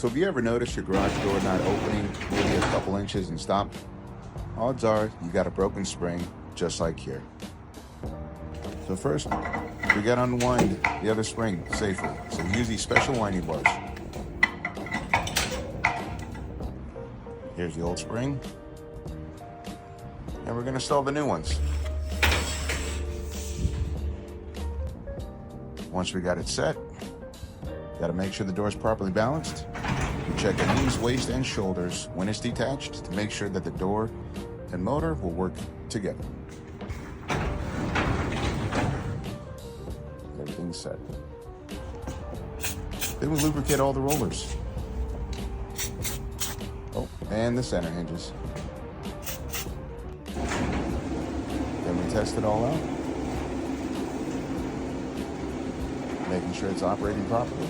So have you ever noticed your garage door not opening maybe a couple inches and stop? Odds are you got a broken spring just like here. So first, we got to unwind the other spring safely. So use these special winding bars. Here's the old spring. And we're going to install the new ones. Once we got it set, got to make sure the door is properly balanced. We check the knees, waist, and shoulders when it's detached to make sure that the door and motor will work together. Everything's set. Then we lubricate all the rollers. Oh, and the center hinges. Then we test it all out, making sure it's operating properly.